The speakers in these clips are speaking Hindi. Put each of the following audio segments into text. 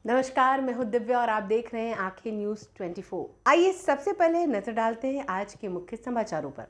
नमस्कार, मैं हूं दिव्या और आप देख रहे हैं आंखें न्यूज 24। आइए सबसे पहले नजर डालते हैं आज के मुख्य समाचारों पर।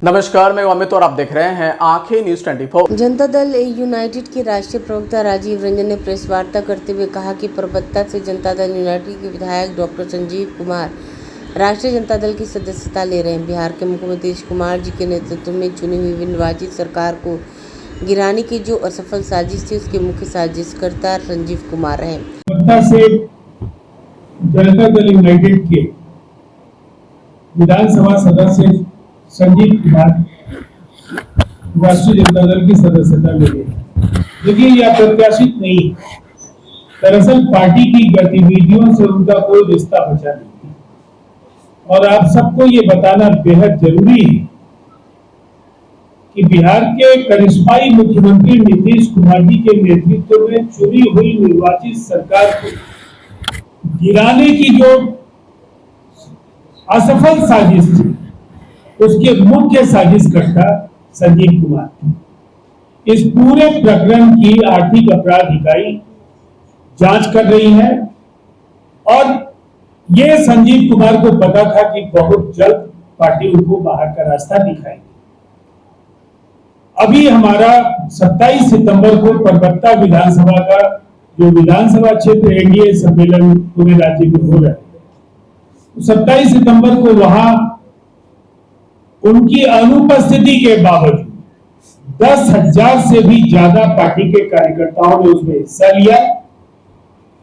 नमस्कार, मैं अमित और आप देख रहे हैं आंखें न्यूज 24। जनता दल यूनाइटेड के राष्ट्रीय प्रवक्ता राजीव रंजन ने प्रेस वार्ता करते हुए कहा कि परबत्ता से जनता दल यूनाइटेड के विधायक डॉक्टर संजीव कुमार राष्ट्रीय जनता दल की सदस्यता ले रहे हैं। बिहार के मुख्यमंत्री नीतीश कुमार जी के नेतृत्व में चुनी हुई निर्वाचित सरकार को गिराने की जो असफल साजिश थी, उसके मुख्य साजिशकर्ता संजीव कुमार हैं। परबत्ता से जनता दल यूनाइटेड के विधानसभा सदस्य संजीव कुमार राष्ट्रीय जनता दल की सदस्यता ले रहे हैं। देखिए, यह अप्रत्याशित नहीं है। दरअसल पार्टी की गतिविधियों से उनका कोई रिश्ता बचा नहीं और आप सबको ये बताना बेहद जरूरी है कि बिहार के करिश्माई मुख्यमंत्री नीतीश कुमार जी के नेतृत्व में चुनी हुई निर्वाचित सरकार को गिराने की जो असफल साजिश थी, उसके मुख्य साजिशकर्ता संजीव कुमार। इस पूरे प्रकरण की आर्थिक अपराध इकाई जांच कर रही है और ये संजीव कुमार को पता था कि बहुत जल्द पार्टी उनको बाहर का रास्ता दिखाएगी। अभी हमारा 27 सितंबर को परबत्ता विधानसभा का जो विधानसभा क्षेत्र एनडीए सम्मेलन पूरे राज्य में हो रहा है, 27 सितंबर को वहां उनकी अनुपस्थिति के बावजूद 10,000 से भी ज्यादा पार्टी के कार्यकर्ताओं ने उसमें हिस्सा लिया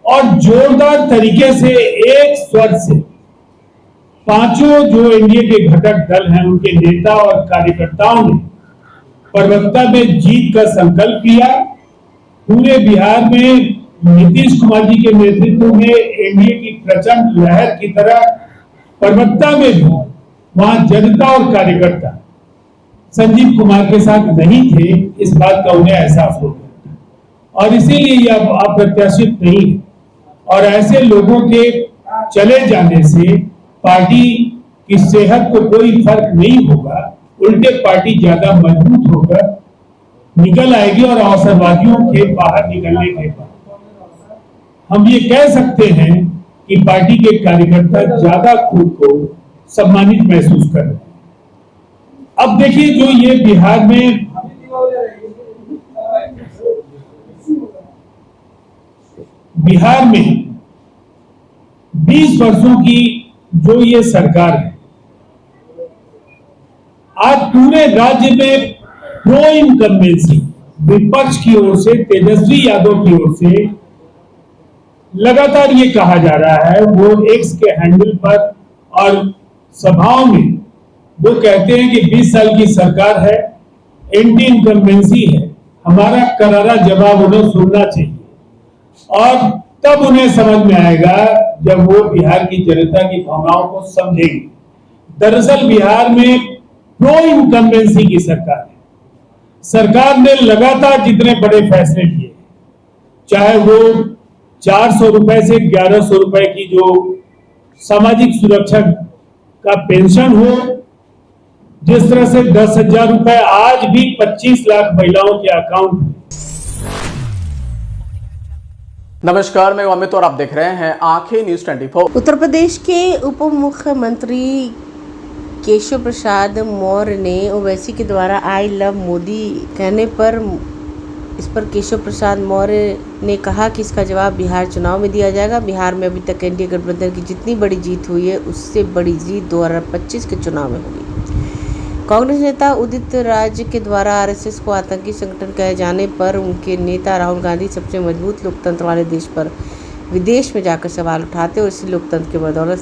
और जोरदार तरीके से एक स्वर से पांचों जो एनडीए के घटक दल हैं, उनके नेता और कार्यकर्ताओं ने परबत्ता में जीत का संकल्प लिया। पूरे बिहार में नीतीश कुमार जी के नेतृत्व में एनडीए की प्रचंड लहर की तरह परबत्ता में भी वहां जनता और कार्यकर्ता संजीव कुमार के साथ नहीं थे, इस बात का उन्हें एहसास हो गया और इसीलिए यह अप्रत्याशित नहीं है। और ऐसे लोगों के चले जाने से पार्टी की सेहत को कोई फर्क नहीं होगा, उल्टे पार्टी ज्यादा मजबूत होकर निकल आएगी और अवसरवादियों के बाहर निकलने के बाद हम ये कह सकते हैं कि पार्टी के कार्यकर्ता ज्यादा खुद को सम्मानित महसूस कर रहे हैं। अब देखिए, जो ये बिहार में 20 वर्षों की जो ये सरकार है, आज पूरे राज्य में प्रो इनकम्बेंसी विपक्ष की ओर से, तेजस्वी यादव की ओर से लगातार ये कहा जा रहा है, वो एक्स के हैंडल पर और सभाओं में वो कहते हैं कि 20 साल की सरकार है, एंटी इनकम्बेंसी है। हमारा करारा जवाब उन्हें सुनना चाहिए और तब उन्हें समझ में आएगा जब वो बिहार की जनता की भावनाओं को समझेंगे। दरअसल बिहार में प्रो इनकम्बेंसी की सरकार है। सरकार ने लगातार जितने बड़े फैसले लिए, चाहे वो 400 रुपए से 1100 रुपए की जो सामाजिक सुरक्षा का पेंशन हो, जिस तरह से 10,000 रुपए आज भी 25 लाख महिलाओं के अकाउंट में। नमस्कार, मैं अमित और आप देख रहे हैं आंखें न्यूज 24। उत्तर प्रदेश के उप मुख्यमंत्री केशव प्रसाद मौर्य ने ओवैसी के द्वारा आई लव मोदी कहने पर इस पर केशव प्रसाद मौर्य ने कहा कि इसका जवाब बिहार चुनाव में दिया जाएगा। बिहार में अभी तक एनडीए गठबंधन की जितनी बड़ी जीत हुई है, उससे बड़ी जीत 2025 के चुनाव में होगी। कांग्रेस नेता उदित राज के द्वारा आरएसएस को आतंकी संगठन कहे जाने पर उनके नेता राहुल गांधी सबसे मजबूत लोकतंत्र वाले देश पर विदेश में जाकर सवाल उठाते और इसी लोकतंत्र के बदौलत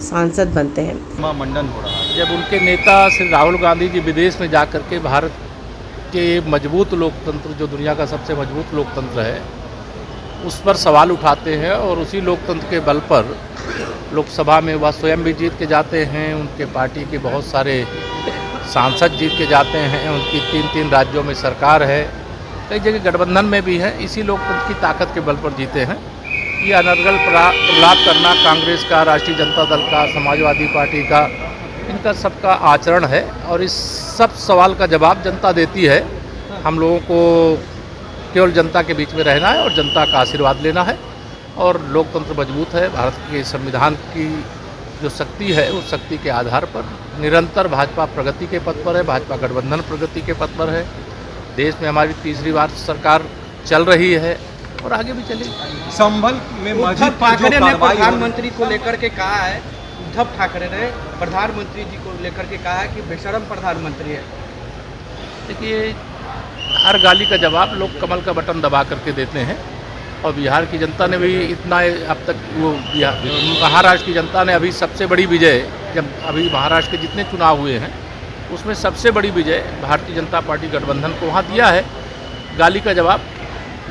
सांसद बनते हैं। मंडन हो रहा है जब उनके नेता श्री राहुल गांधी जी विदेश में जाकर के भारत के मजबूत लोकतंत्र, जो दुनिया का सबसे मजबूत लोकतंत्र है, उस पर सवाल उठाते हैं और उसी लोकतंत्र के बल पर लोकसभा में वह स्वयं भी जीत के जाते हैं, उनके पार्टी के बहुत सारे सांसद जीत के जाते हैं, उनकी 3-3 राज्यों में सरकार है, कई जगह गठबंधन में भी है। इसी लोकतंत्र की ताकत के बल पर जीते हैं। ये अनर्गल प्रलाप करना कांग्रेस का, राष्ट्रीय जनता दल का, समाजवादी पार्टी का, इनका सबका आचरण है और इस सब सवाल का जवाब जनता देती है। हम लोगों को केवल जनता के बीच में रहना है और जनता का आशीर्वाद लेना है। और लोकतंत्र मजबूत है। भारत के संविधान की जो शक्ति है उस शक्ति के आधार पर निरंतर भाजपा प्रगति के पथ पर है। भाजपा गठबंधन प्रगति के पथ पर है। देश में हमारी तीसरी बार सरकार चल रही है और आगे भी चलेगी। संभल में उद्धव ठाकरे ने प्रधानमंत्री को लेकर के कहा है, उद्धव ठाकरे ने प्रधानमंत्री जी को लेकर के कहा है कि बेशरम प्रधानमंत्री है। देखिए, हर गाली का जवाब लोग कमल का बटन दबा करके देते हैं और बिहार की जनता ने भी इतना अब तक वो महाराष्ट्र की जनता ने अभी सबसे बड़ी विजय, जब अभी महाराष्ट्र के जितने चुनाव हुए हैं उसमें सबसे बड़ी विजय भारतीय जनता पार्टी गठबंधन को वहाँ दिया है। गाली का जवाब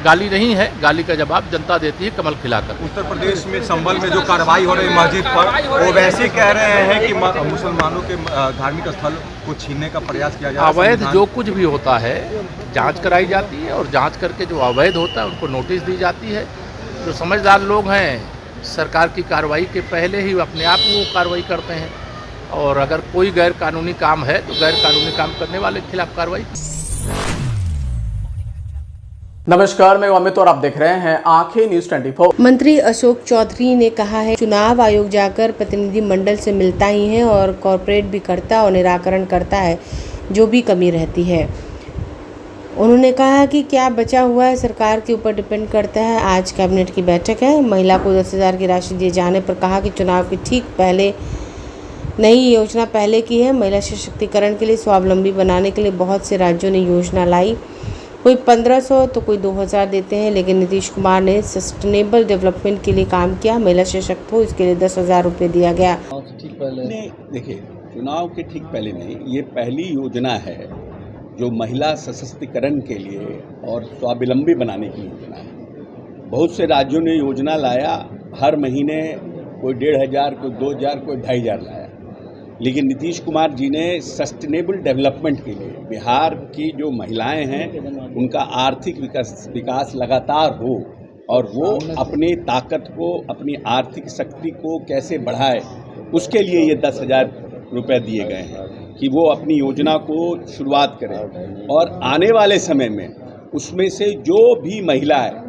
गाली नहीं है, गाली का जवाब जनता देती है कमल खिलाकर। उत्तर प्रदेश में संभल में जो कार्रवाई हो रही है मस्जिद पर, वो वैसे कह रहे हैं कि मुसलमानों के धार्मिक स्थल को छीनने का प्रयास किया जा रहा है। अवैध जो कुछ भी होता है जांच कराई जाती है और जांच करके जो अवैध होता है उनको नोटिस दी जाती है। जो समझदार लोग हैं सरकार की कार्रवाई के पहले ही अपने आप वो कार्रवाई करते हैं और अगर कोई गैर कानूनी काम है तो गैर कानूनी काम करने वाले के खिलाफ कार्रवाई। नमस्कार, मैं अमित और आप देख रहे हैं आंखें न्यूज 24। मंत्री अशोक चौधरी ने कहा है, चुनाव आयोग जाकर प्रतिनिधि मंडल से मिलता ही है और कॉर्पोरेट भी करता और निराकरण करता है जो भी कमी रहती है। उन्होंने कहा कि क्या बचा हुआ है सरकार के ऊपर डिपेंड करता है। आज कैबिनेट की बैठक है। महिला को 10,000 की राशि दिए जाने पर कहा कि चुनाव के ठीक पहले नई योजना पहले की है। महिला सशक्तिकरण के लिए, स्वावलंबी बनाने के लिए बहुत से राज्यों ने योजना लाई। कोई 1500 तो कोई 2000 देते हैं, लेकिन नीतीश कुमार ने सस्टेनेबल डेवलपमेंट के लिए काम किया। महिला सशक्त हो इसके लिए 10,000 रुपये दिया गया। ठीक पहले देखिए, चुनाव के ठीक पहले नहीं, ये पहली योजना है जो महिला सशक्तिकरण के लिए और स्वावलंबी बनाने की योजना है। बहुत से राज्यों ने योजना लाया, हर महीने कोई 1,500, कोई 2,000, कोई 2,500 लाया, लेकिन नीतीश कुमार जी ने सस्टेनेबल डेवलपमेंट के लिए बिहार की जो महिलाएं हैं उनका आर्थिक विकास लगातार हो और वो अपनी ताकत को, अपनी आर्थिक शक्ति को कैसे बढ़ाए, उसके लिए ये 10,000 रुपये दिए गए हैं कि वो अपनी योजना को शुरुआत करें। और आने वाले समय में उसमें से जो भी महिलाएं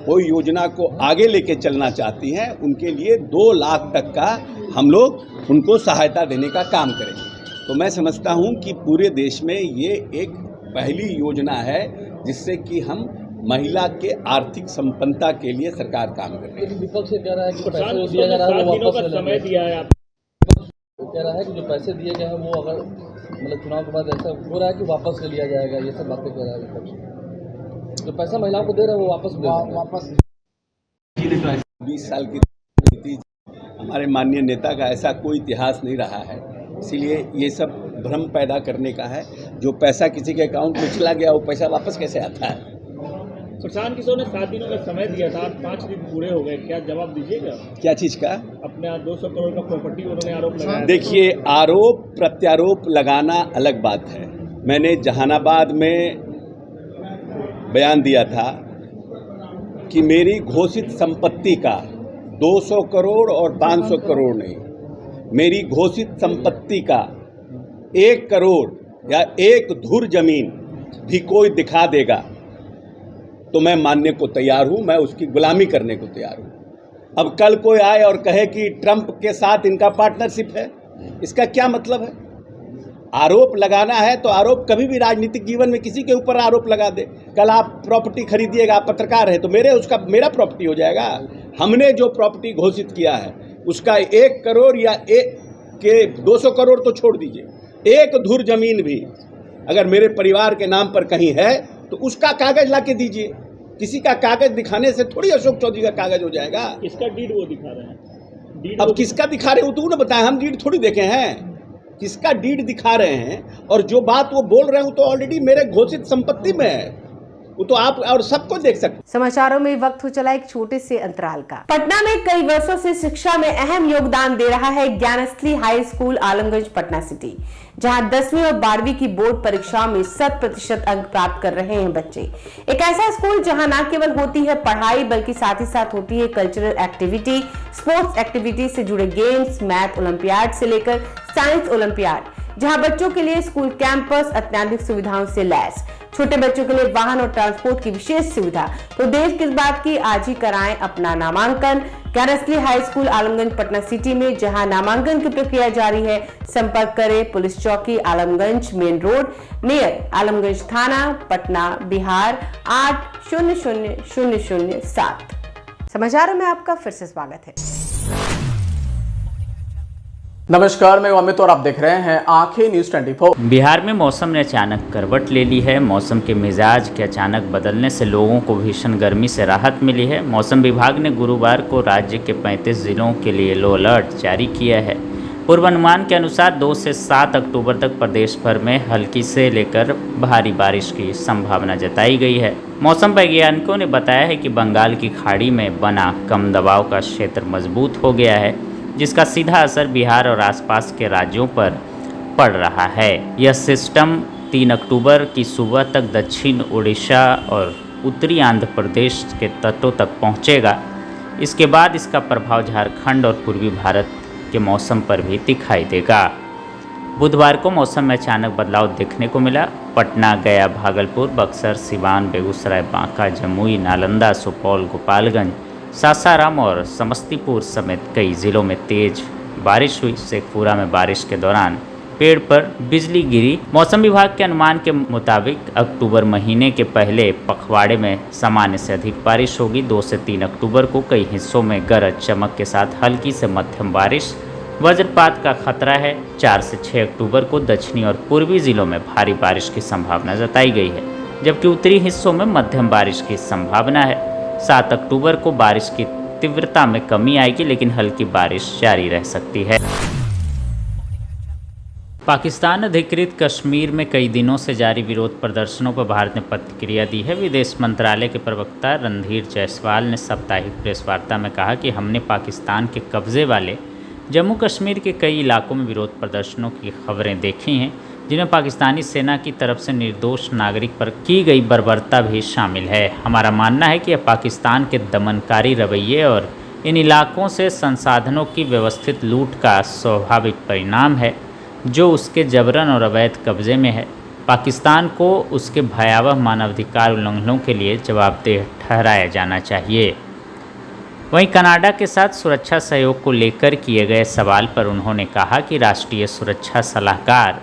कोई योजना को आगे लेके चलना चाहती हैं उनके लिए 2 लाख तक का हम लोग उनको सहायता देने का काम करेंगे। तो मैं समझता हूं कि पूरे देश में ये एक पहली योजना है जिससे कि हम महिला के आर्थिक संपन्नता के लिए सरकार काम कर रही है। विपक्ष कह रहा है कि पैसे दिया जा रहा है वो वापस समय दिया है। कह रहा है कि जो पैसे दिए गए हैं वो अगर मतलब चुनाव के बाद ऐसा हो रहा है कि वापस ले लिया जाएगा, ये सब बातें कह रहा है विपक्ष। जो पैसा महिलाओं को दे रहे हैं वो वापस 20 साल की नीति हमारे माननीय नेता का ऐसा कोई इतिहास नहीं रहा है, इसीलिए ये सब भ्रम पैदा करने का है। जो पैसा किसी के अकाउंट में चला गया वो पैसा वापस कैसे आता है? प्रशांत किशोर ने 7 दिनों का समय दिया था, 5 दिन पूरे हो गए, क्या जवाब दीजिएगा? क्या चीज़ का? अपने 200 करोड़ का प्रॉपर्टी उन्होंने आरोप लगाया। देखिए, आरोप प्रत्यारोप लगाना अलग बात है। मैंने जहानाबाद में बयान दिया था कि मेरी घोषित संपत्ति का 200 करोड़ और 500 करोड़ नहीं, मेरी घोषित संपत्ति का 1 करोड़ या 1 धुर जमीन भी कोई दिखा देगा तो मैं मानने को तैयार हूं, मैं उसकी गुलामी करने को तैयार हूं। अब कल कोई आए और कहे कि ट्रंप के साथ इनका पार्टनरशिप है, इसका क्या मतलब है? आरोप लगाना है तो आरोप कभी भी राजनीतिक जीवन में किसी के ऊपर आरोप लगा दे। कल आप प्रॉपर्टी खरीदिएगा, आप पत्रकार है तो मेरा प्रॉपर्टी हो जाएगा। हमने जो प्रॉपर्टी घोषित किया है उसका 1 करोड़ या 200 करोड़ तो छोड़ दीजिए, 1 धुर जमीन भी अगर मेरे परिवार के नाम पर कहीं है तो उसका कागज ला के दीजिए। किसी का कागज दिखाने से थोड़ी अशोक चौधरी का कागज हो जाएगा। इसका डीड वो दिखा रहे हैं। अब किसका दिखा रहे हो तो ना बताएं, हम डीड थोड़ी देखे हैं। किसका डीड दिखा रहे हैं और जो बात वो बोल रहे हो तो ऑलरेडी मेरे घोषित संपत्ति में है, वो तो आप और सबको देख सकते। समाचारों में वक्त हो चला एक छोटे से अंतराल का। पटना में कई वर्षों से शिक्षा में अहम योगदान दे रहा है Gyansthali high school Alamganj Patna city, जहां 10वीं और 12वीं की बोर्ड परीक्षाओं में 100% अंक प्राप्त कर रहे हैं बच्चे। एक ऐसा स्कूल जहां न केवल होती है पढ़ाई बल्कि साथ ही साथ होती है कल्चरल एक्टिविटी, स्पोर्ट्स एक्टिविटी से जुड़े गेम्स, मैथ ओलंपियाड से लेकर साइंस ओलंपियाड। जहां बच्चों के लिए स्कूल कैंपस अत्याधुनिक सुविधाओं से लैस, छोटे बच्चों के लिए वाहन और ट्रांसपोर्ट की विशेष सुविधा। तो देर किस बात की, आज ही कराएं अपना नामांकन Gyansthali high school Alamganj Patna city में, जहां नामांकन की प्रक्रिया जारी है। संपर्क करें पुलिस चौकी Alamganj main road near Alamganj थाना पटना बिहार 800007। समाचारों में आपका फिर से स्वागत है। नमस्कार, मैं अमित और आप देख रहे हैं आंखें न्यूज 24। बिहार में मौसम ने अचानक करवट ले ली है। मौसम के मिजाज के अचानक बदलने से लोगों को भीषण गर्मी से राहत मिली है। मौसम विभाग ने गुरुवार को राज्य के 35 जिलों के लिए येलो अलर्ट जारी किया है। पूर्वानुमान के अनुसार 2 से 7 अक्टूबर तक प्रदेश भर में हल्की से लेकर भारी बारिश की संभावना जताई गई है। मौसम वैज्ञानिकों ने बताया है कि बंगाल की खाड़ी में बना कम दबाव का क्षेत्र मजबूत हो गया है, जिसका सीधा असर बिहार और आसपास के राज्यों पर पड़ रहा है। यह सिस्टम 3 अक्टूबर की सुबह तक दक्षिण ओडिशा और उत्तरी आंध्र प्रदेश के तटों तक पहुंचेगा। इसके बाद इसका प्रभाव झारखंड और पूर्वी भारत के मौसम पर भी दिखाई देगा। बुधवार को मौसम में अचानक बदलाव देखने को मिला। पटना, गया, भागलपुर, बक्सर, सिवान, बेगूसराय, बांका, जमुई, नालंदा, सुपौल, गोपालगंज, सासाराम और समस्तीपुर समेत कई जिलों में तेज बारिश हुई। शेखपुरा में बारिश के दौरान पेड़ पर बिजली गिरी। मौसम विभाग के अनुमान के मुताबिक अक्टूबर महीने के पहले पखवाड़े में सामान्य से अधिक बारिश होगी। 2 से 3 अक्टूबर को कई हिस्सों में गरज चमक के साथ हल्की से मध्यम बारिश, वज्रपात का खतरा है। 4 से 6 अक्टूबर को दक्षिणी और पूर्वी जिलों में भारी बारिश की संभावना जताई गई है, जबकि उत्तरी हिस्सों में मध्यम बारिश की संभावना है। 7 अक्टूबर को बारिश की तीव्रता में कमी आएगी, लेकिन हल्की बारिश जारी रह सकती है। पाकिस्तान अधिकृत कश्मीर में कई दिनों से जारी विरोध प्रदर्शनों पर भारत ने प्रतिक्रिया दी है। विदेश मंत्रालय के प्रवक्ता रणधीर जायसवाल ने साप्ताहिक प्रेस वार्ता में कहा कि हमने पाकिस्तान के कब्जे वाले जम्मू कश्मीर के कई इलाकों में विरोध प्रदर्शनों की खबरें देखी हैं, जिनमें पाकिस्तानी सेना की तरफ से निर्दोष नागरिक पर की गई बर्बरता भी शामिल है। हमारा मानना है कि यह पाकिस्तान के दमनकारी रवैये और इन इलाकों से संसाधनों की व्यवस्थित लूट का स्वाभाविक परिणाम है, जो उसके जबरन और अवैध कब्जे में है। पाकिस्तान को उसके भयावह मानवाधिकार उल्लंघनों के लिए जवाबदेह ठहराया जाना चाहिए। वहीं कनाडा के साथ सुरक्षा सहयोग को लेकर किए गए सवाल पर उन्होंने कहा कि राष्ट्रीय सुरक्षा सलाहकार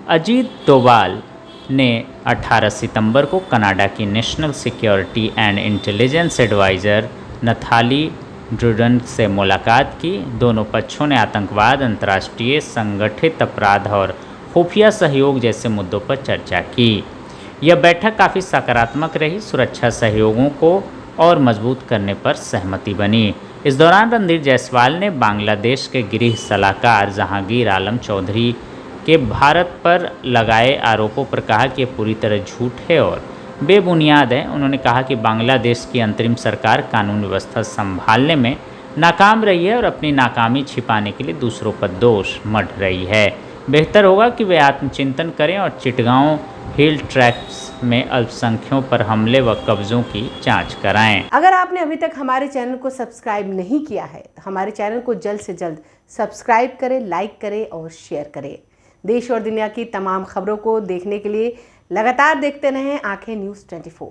अजीत डोवाल ने 18 सितंबर को कनाडा की national security and intelligence adviser Nathalie Drouin से मुलाकात की। दोनों पक्षों ने आतंकवाद, अंतर्राष्ट्रीय संगठित अपराध और खुफिया सहयोग जैसे मुद्दों पर चर्चा की। यह बैठक काफ़ी सकारात्मक रही। सुरक्षा सहयोगों को और मजबूत करने पर सहमति बनी। इस दौरान रणधीर जायसवाल ने बांग्लादेश के गृह सलाहकार जहांगीर आलम चौधरी के भारत पर लगाए आरोपों पर कहा कि यह पूरी तरह झूठ है और बेबुनियाद है। उन्होंने कहा कि बांग्लादेश की अंतरिम सरकार कानून व्यवस्था संभालने में नाकाम रही है और अपनी नाकामी छिपाने के लिए दूसरों पर दोष मढ़ रही है। बेहतर होगा कि वे आत्मचिंतन करें और चिटगांव हिल ट्रैक्स में अल्पसंख्यों पर हमले व कब्जों की जांच कराएं। अगर आपने अभी तक हमारे चैनल को सब्सक्राइब नहीं किया है तो हमारे चैनल को जल्द से जल्द सब्सक्राइब करें, लाइक करें और शेयर करें। देश और दुनिया की तमाम खबरों को देखने के लिए लगातार देखते रहें आंखें न्यूज़ 24।